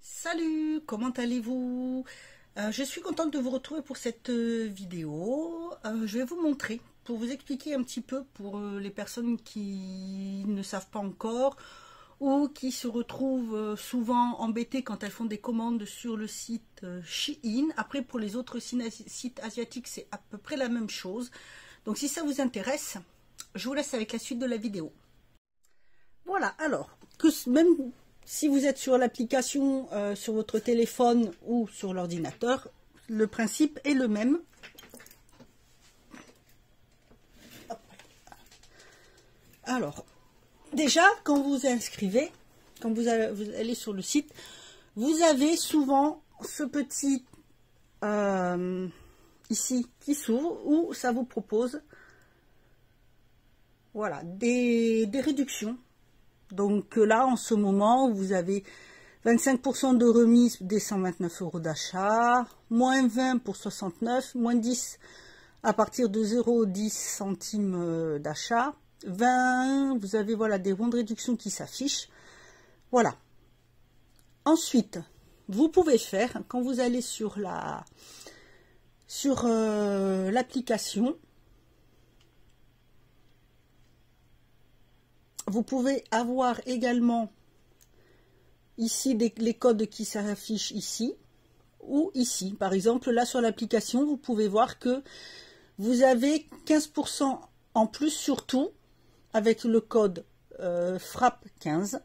Salut, comment allez-vous? Je suis contente de vous retrouver pour cette vidéo. Je vais vous montrer, pour vous expliquer un petit peu pour les personnes qui ne savent pas encore ou qui se retrouvent souvent embêtées quand elles font des commandes sur le site Shein. Après, pour les autres sites asiatiques, c'est à peu près la même chose. Donc si ça vous intéresse, je vous laisse avec la suite de la vidéo. Voilà, alors, même si vous êtes sur l'application sur votre téléphone ou sur l'ordinateur, le principe est le même. Alors, déjà, quand vous inscrivez, quand vous allez sur le site, vous avez souvent ce petit ici qui s'ouvre où ça vous propose voilà, des réductions. Donc là, en ce moment, vous avez 25% de remise des 129 € d'achat, moins 20 pour 69, moins 10 à partir de 0,10 centimes d'achat, 20, vous avez voilà des bons de réduction qui s'affichent. Voilà. Ensuite, vous pouvez faire, quand vous allez sur l'application, vous pouvez avoir également ici les codes qui s'affichent ici ou ici. Par exemple, là sur l'application, vous pouvez voir que vous avez 15% en plus sur tout avec le code FRAP 15.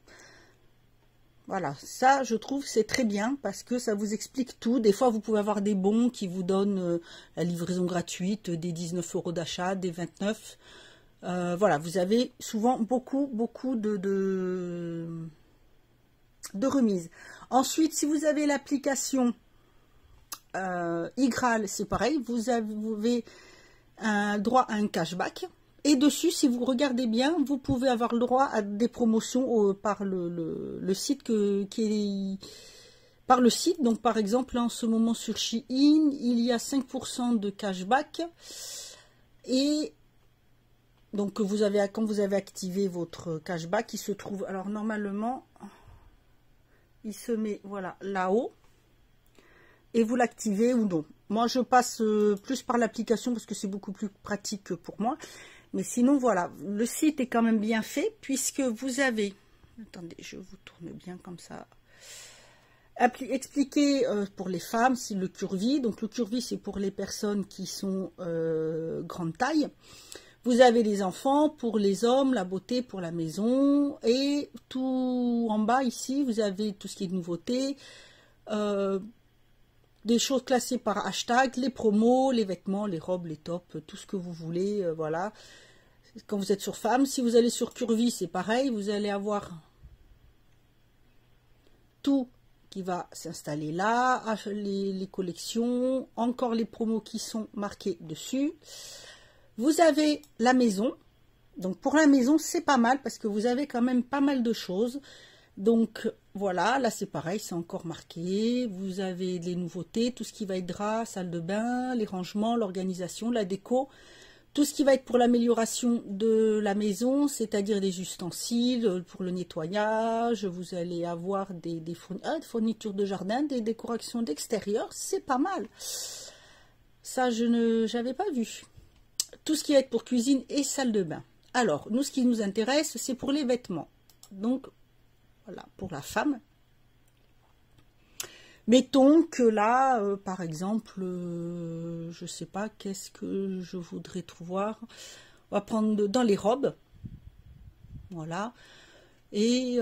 Voilà, ça je trouve c'est très bien parce que ça vous explique tout. Des fois vous pouvez avoir des bons qui vous donnent la livraison gratuite, des 19 € d'achat, des 29. Voilà, vous avez souvent beaucoup de remises. Ensuite, si vous avez l'application Igral, c'est pareil, vous avez un droit à un cashback. Et dessus, si vous regardez bien, vous pouvez avoir le droit à des promotions par le site par le site. Donc, par exemple, en ce moment sur Shein, il y a 5% de cashback. Et donc, quand vous avez activé votre cashback, il se trouve, alors normalement, il se met voilà là-haut. Et vous l'activez ou non. Moi, je passe plus par l'application parce que c'est beaucoup plus pratique pour moi. Mais sinon, voilà, le site est quand même bien fait puisque vous avez... Attendez, je vous tourne bien comme ça. Expliquer pour les femmes, c'est le curvy. Donc, le curvy, c'est pour les personnes qui sont grande taille. Vous avez les enfants, pour les hommes, la beauté pour la maison. Et tout en bas, ici, vous avez tout ce qui est de nouveautés. Des choses classées par hashtag, les promos, les vêtements, les robes, les tops, tout ce que vous voulez, voilà. Quand vous êtes sur femmes, si vous allez sur Curvy, c'est pareil, vous allez avoir tout qui va s'installer là, les collections, encore les promos qui sont marqués dessus. Vous avez la maison, donc pour la maison, c'est pas mal parce que vous avez quand même pas mal de choses. Donc voilà, là c'est pareil, c'est encore marqué. Vous avez les nouveautés, tout ce qui va être drap, salle de bain, les rangements, l'organisation, la déco. Tout ce qui va être pour l'amélioration de la maison, c'est-à-dire des ustensiles pour le nettoyage. Vous allez avoir des fournitures de jardin, des décorations d'extérieur. C'est pas mal. Ça, j'avais pas vu. Tout ce qui va être pour cuisine et salle de bain. Alors, nous, ce qui nous intéresse, c'est pour les vêtements. Donc, voilà, pour la femme. Mettons que là, par exemple, je ne sais pas, qu'est-ce que je voudrais trouver. On va prendre dans les robes. Voilà. Et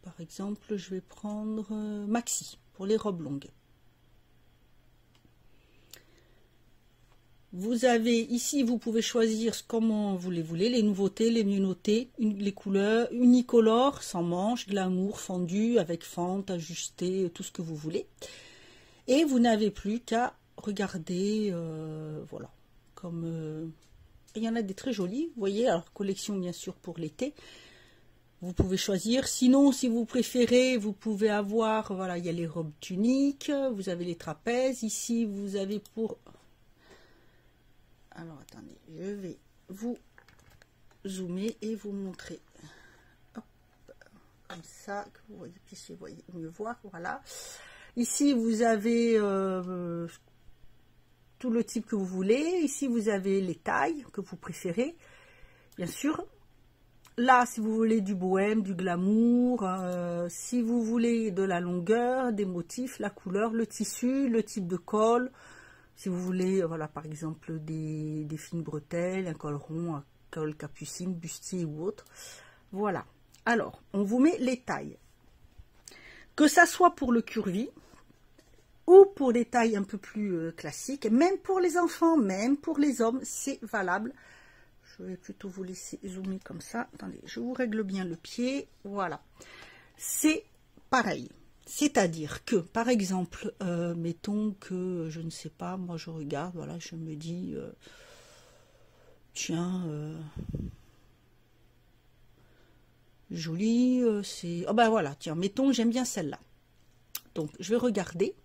par exemple, je vais prendre maxi pour les robes longues. Vous avez ici, vous pouvez choisir comment vous les voulez, les nouveautés, les mieux notées, les couleurs, unicolore, sans manches, glamour, fendu, avec fente, ajusté, tout ce que vous voulez. Et vous n'avez plus qu'à regarder, voilà, comme il y en a des très jolis, vous voyez, alors collection bien sûr pour l'été. Vous pouvez choisir, sinon si vous préférez, vous pouvez avoir, voilà, il y a les robes tuniques, vous avez les trapèzes, ici vous avez pour... Alors, attendez, je vais vous zoomer et vous montrer. Hop, comme ça, que vous puissiez mieux voir. Voilà. Ici, vous avez tout le type que vous voulez. Ici, vous avez les tailles que vous préférez. Bien sûr. Là, si vous voulez du bohème, du glamour, si vous voulez de la longueur, des motifs, la couleur, le tissu, le type de col. Si vous voulez, voilà, par exemple, des fines bretelles, un col rond, un col capucine, bustier ou autre. Voilà. Alors, on vous met les tailles. Que ça soit pour le curvy ou pour des tailles un peu plus classiques, même pour les enfants, même pour les hommes, c'est valable. Je vais plutôt vous laisser zoomer comme ça. Attendez, je vous règle bien le pied. Voilà. C'est pareil. C'est-à-dire que, par exemple, mettons que, je ne sais pas, moi je regarde, voilà, je me dis, tiens, jolie, c'est... Oh ben voilà, tiens, mettons, j'aime bien celle-là. Donc, je vais regarder.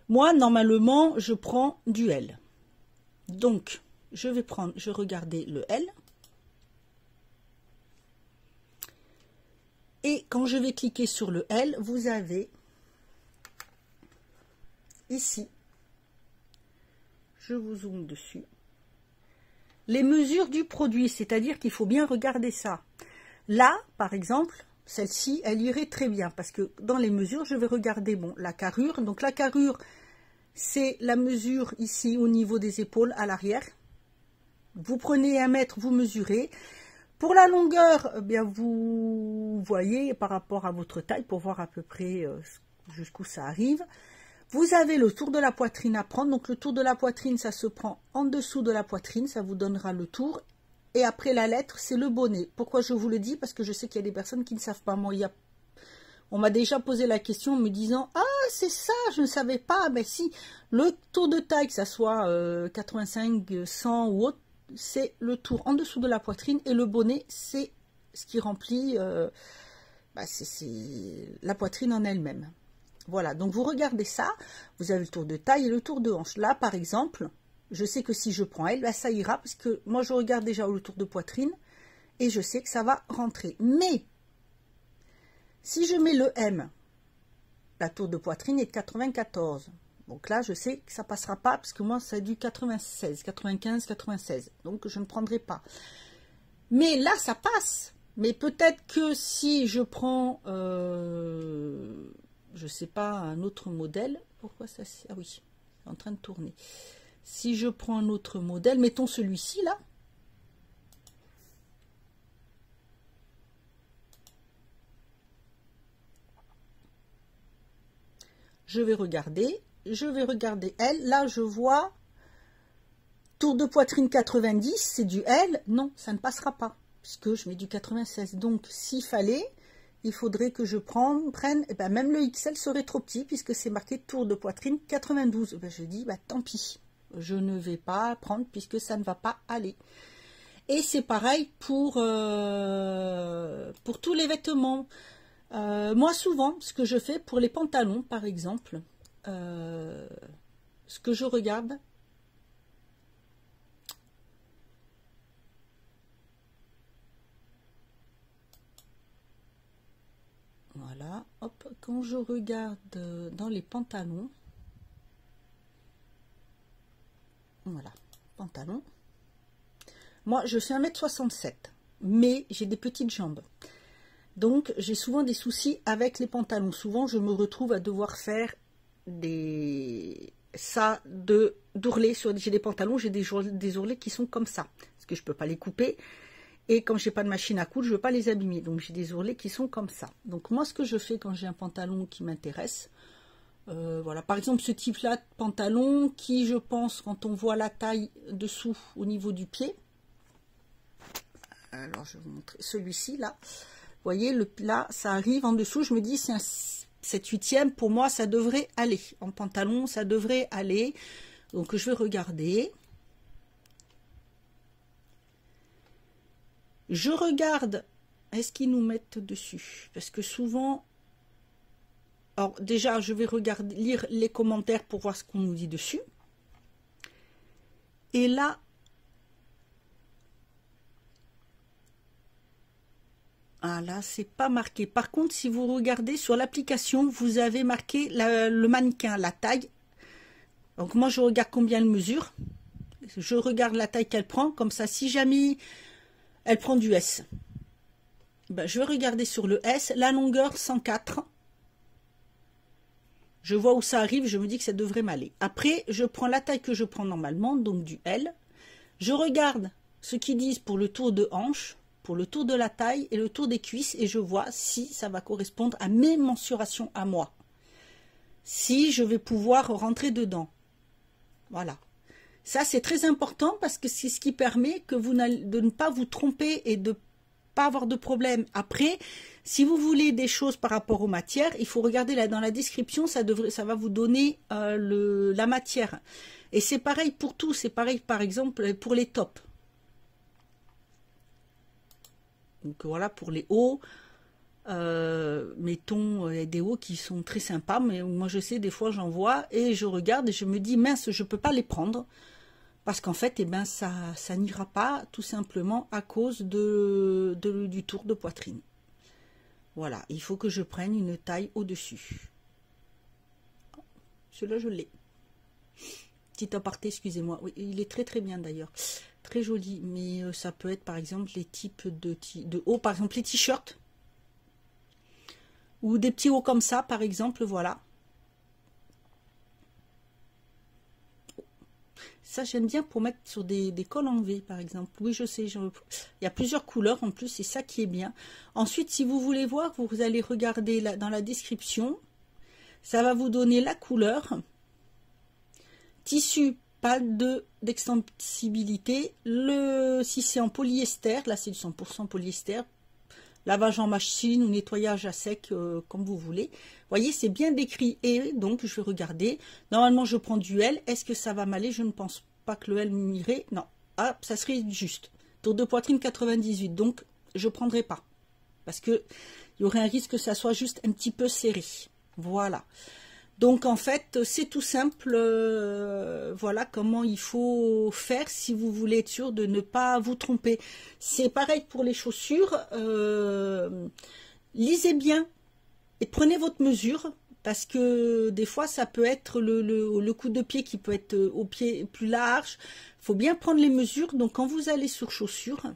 Moi, normalement, je prends du L. Donc, je vais regarder le L. Et quand je vais cliquer sur le L, vous avez ici, je vous zoome dessus, les mesures du produit, c'est-à-dire qu'il faut bien regarder ça. Là, par exemple, celle-ci, elle irait très bien parce que dans les mesures, je vais regarder bon, la carrure. Donc la carrure, c'est la mesure ici au niveau des épaules à l'arrière. Vous prenez 1 mètre, vous mesurez. Pour la longueur, eh bien vous voyez par rapport à votre taille pour voir à peu près jusqu'où ça arrive. Vous avez le tour de la poitrine à prendre. Donc le tour de la poitrine, ça se prend en dessous de la poitrine. Ça vous donnera le tour. Et après la lettre, c'est le bonnet. Pourquoi je vous le dis? Parce que je sais qu'il y a des personnes qui ne savent pas. Moi, on m'a déjà posé la question en me disant « Ah, c'est ça, je ne savais pas. » Ben si, le tour de taille, que ça soit 85, 100 ou autre, c'est le tour en dessous de la poitrine. Et le bonnet, c'est ce qui remplit c'est la poitrine en elle-même. Voilà, donc vous regardez ça. Vous avez le tour de taille et le tour de hanche. Là, par exemple, je sais que si je prends elle, ben ça ira. Parce que moi, je regarde déjà le tour de poitrine. Et je sais que ça va rentrer. Mais si je mets le M, la tour de poitrine est de 94. Donc là, je sais que ça ne passera pas, parce que moi, c'est du 96, 95, 96. Donc, je ne prendrai pas. Mais là, ça passe. Mais peut-être que si je prends, je ne sais pas, un autre modèle. Pourquoi ça... Ah oui, c'est en train de tourner. Si je prends un autre modèle, mettons celui-ci, là. Je vais regarder L. Là, je vois tour de poitrine 90, c'est du L. Non, ça ne passera pas, puisque je mets du 96. Donc, s'il fallait, il faudrait que je prenne, et ben, même le XL serait trop petit, puisque c'est marqué tour de poitrine 92. Ben, je dis, ben, tant pis, je ne vais pas prendre, puisque ça ne va pas aller. Et c'est pareil pour tous les vêtements. Moi, souvent, ce que je fais pour les pantalons, par exemple, ce que je regarde, voilà, hop, quand je regarde dans les pantalons, voilà, pantalon, moi, je fais 1,67 m, mais j'ai des petites jambes. Donc, j'ai souvent des soucis avec les pantalons. Souvent, je me retrouve à devoir faire d'ourlets. J'ai des pantalons, j'ai des ourlets qui sont comme ça. Parce que je ne peux pas les couper. Et quand j'ai pas de machine à coudre, je ne veux pas les abîmer. Donc, j'ai des ourlets qui sont comme ça. Donc, moi, ce que je fais quand j'ai un pantalon qui m'intéresse, voilà. Par exemple, ce type-là de pantalon qui, je pense, quand on voit la taille dessous au niveau du pied. Alors, je vais vous montrer celui-ci, là. Vous voyez, là, ça arrive en dessous. Je me dis, c'est un 7/8e. Pour moi, ça devrait aller. En pantalon, ça devrait aller. Donc, je vais regarder. Je regarde, est-ce qu'ils nous mettent dessus? Parce que souvent... Alors, déjà, je vais lire les commentaires pour voir ce qu'on nous dit dessus. Et là, Ah là, c'est pas marqué. Par contre, si vous regardez sur l'application, vous avez marqué le mannequin, la taille. Donc moi, je regarde combien elle mesure. Je regarde la taille qu'elle prend. Comme ça, si jamais elle prend du S, ben, je vais regarder sur le S. La longueur 104. Je vois où ça arrive. Je me dis que ça devrait m'aller. Après, je prends la taille que je prends normalement, donc du L. Je regarde ce qu'ils disent pour le tour de hanche, pour le tour de la taille et le tour des cuisses, et je vois si ça va correspondre à mes mensurations à moi. Si je vais pouvoir rentrer dedans. Voilà. Ça, c'est très important parce que c'est ce qui permet que de ne pas vous tromper et de ne pas avoir de problème. Après, si vous voulez des choses par rapport aux matières, il faut regarder là dans la description, ça va vous donner la matière. Et c'est pareil pour tout, c'est pareil par exemple pour les tops. Donc voilà, pour les hauts, mettons des hauts qui sont très sympas, mais moi je sais, des fois j'en vois et je regarde et je me dis mince, je ne peux pas les prendre parce qu'en fait, eh ben, ça n'ira pas tout simplement à cause du tour de poitrine. Voilà, il faut que je prenne une taille au-dessus. Celui-là, je l'ai. Petit aparté, excusez-moi. Oui, il est très très bien d'ailleurs. Très joli, mais ça peut être par exemple les types de hauts, par exemple les t-shirts. Ou des petits hauts comme ça, par exemple, voilà. Ça, j'aime bien pour mettre sur des cols en V, par exemple. Oui, je sais, il y a plusieurs couleurs en plus, c'est ça qui est bien. Ensuite, si vous voulez voir, vous allez regarder là, dans la description. Ça va vous donner la couleur. Tissu, pas d'extensibilité. Si c'est en polyester, là c'est du 100% polyester. Lavage en machine ou nettoyage à sec, comme vous voulez. Vous voyez, c'est bien décrit. Et donc, je vais regarder. Normalement, je prends du L. Est-ce que ça va m'aller? Je ne pense pas que le L m'irait. Non. Ah, ça serait juste. Tour de poitrine 98. Donc, je ne prendrai pas. Parce que il y aurait un risque que ça soit juste un petit peu serré. Voilà. Donc en fait, c'est tout simple, voilà comment il faut faire si vous voulez être sûr de ne pas vous tromper. C'est pareil pour les chaussures, lisez bien et prenez votre mesure, parce que des fois ça peut être le coup de pied qui peut être au pied plus large. Il faut bien prendre les mesures, donc quand vous allez sur chaussures, donc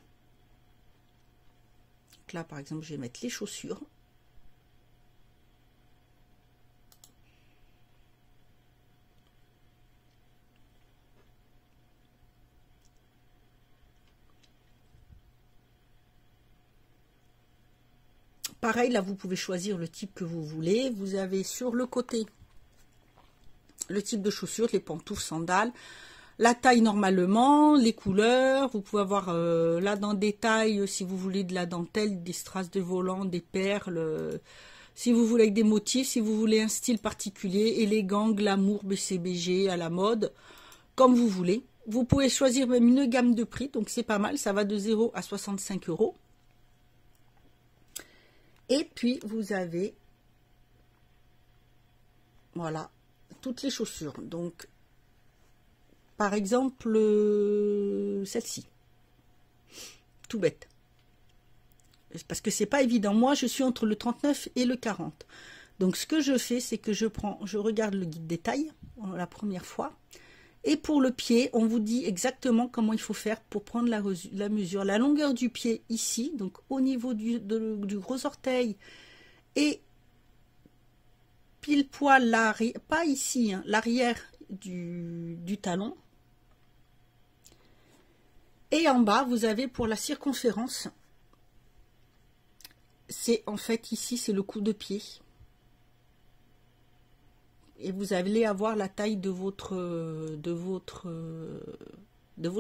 là par exemple je vais mettre les chaussures. Pareil, là, vous pouvez choisir le type que vous voulez. Vous avez sur le côté le type de chaussures, les pantoufles, sandales, la taille normalement, les couleurs. Vous pouvez avoir là dans détail, si vous voulez de la dentelle, des strass de volant, des perles. Si vous voulez avec des motifs, si vous voulez un style particulier, élégant, glamour, BCBG, à la mode, comme vous voulez. Vous pouvez choisir même une gamme de prix, donc c'est pas mal. Ça va de 0 à 65 €. Et puis, vous avez, voilà, toutes les chaussures. Donc, par exemple, celle-ci. Tout bête. Parce que c'est pas évident. Moi, je suis entre le 39 et le 40. Donc, ce que je fais, c'est que je regarde le guide détail la première fois. Et pour le pied, on vous dit exactement comment il faut faire pour prendre la mesure. La longueur du pied ici, donc au niveau du gros orteil et pile poil l'arrière, pas ici, hein, l'arrière du talon. Et en bas, vous avez pour la circonférence, c'est en fait ici, c'est le coup de pied. Et vous allez avoir la taille de votre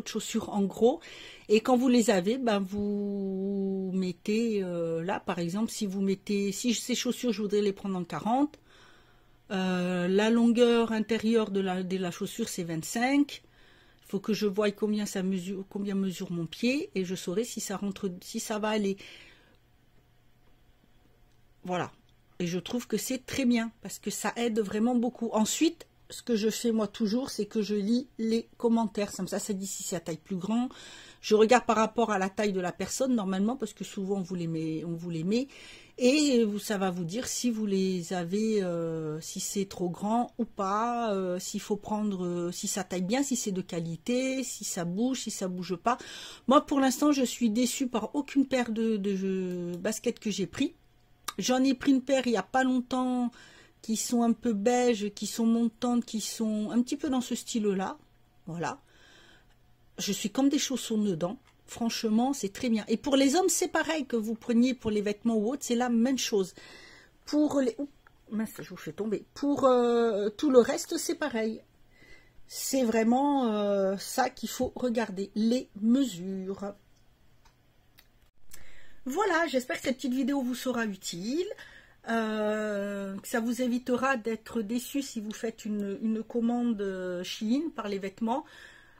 chaussure en gros. Et quand vous les avez, ben vous mettez là, par exemple, si ces chaussures, je voudrais les prendre en 40. La longueur intérieure de la chaussure, c'est 25. Il faut que je voie combien mesure mon pied et je saurai si ça rentre, si ça va aller. Voilà. Et je trouve que c'est très bien parce que ça aide vraiment beaucoup. Ensuite, ce que je fais moi toujours, c'est que je lis les commentaires. Comme ça dit si c'est à taille plus grand. Je regarde par rapport à la taille de la personne normalement, parce que souvent on vous les met, et ça va vous dire si vous les avez, si c'est trop grand ou pas, s'il faut prendre, si ça taille bien, si c'est de qualité, si ça bouge, si ça bouge pas. Moi pour l'instant je suis déçue par aucune paire de baskets que j'ai pris. J'en ai pris une paire il n'y a pas longtemps, qui sont un peu beige, qui sont montantes, qui sont un petit peu dans ce style-là. Voilà. Je suis comme des chaussons dedans. Franchement, c'est très bien. Et pour les hommes, c'est pareil que vous preniez pour les vêtements ou autres, c'est la même chose. Pour les... Ouh, mince, je vous fais tomber. Pour tout le reste, c'est pareil. C'est vraiment ça qu'il faut regarder, les mesures. Voilà, j'espère que cette petite vidéo vous sera utile. Que ça vous évitera d'être déçu si vous faites une commande Shein par les vêtements.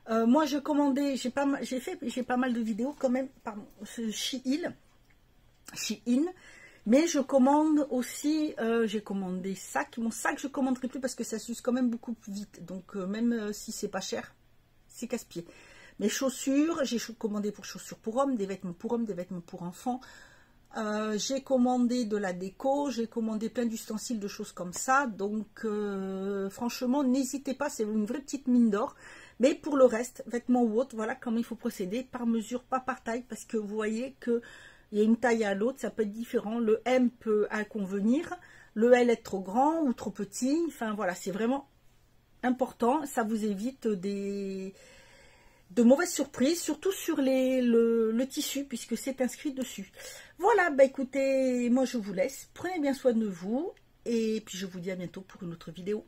Moi je commandais, j'ai pas mal de vidéos quand même, pardon, Shein, mais je commande aussi, j'ai commandé sac. Mon sac je commanderai plus parce que ça s'use quand même beaucoup plus vite, donc même si c'est pas cher, c'est casse-pied. Mes chaussures, j'ai commandé pour chaussures pour hommes, des vêtements pour hommes, des vêtements pour enfants. J'ai commandé de la déco, j'ai commandé plein d'ustensiles, de choses comme ça. Donc franchement, n'hésitez pas, c'est une vraie petite mine d'or. Mais pour le reste, vêtements ou autres, voilà comment il faut procéder, par mesure, pas par taille, parce que vous voyez qu'il y a une taille à l'autre, ça peut être différent. Le M peut inconvenir, le L est trop grand ou trop petit. Enfin voilà, c'est vraiment important. Ça vous évite de mauvaises surprises, surtout sur le tissu, puisque c'est inscrit dessus. Voilà, bah écoutez, moi je vous laisse. Prenez bien soin de vous, et puis je vous dis à bientôt pour une autre vidéo.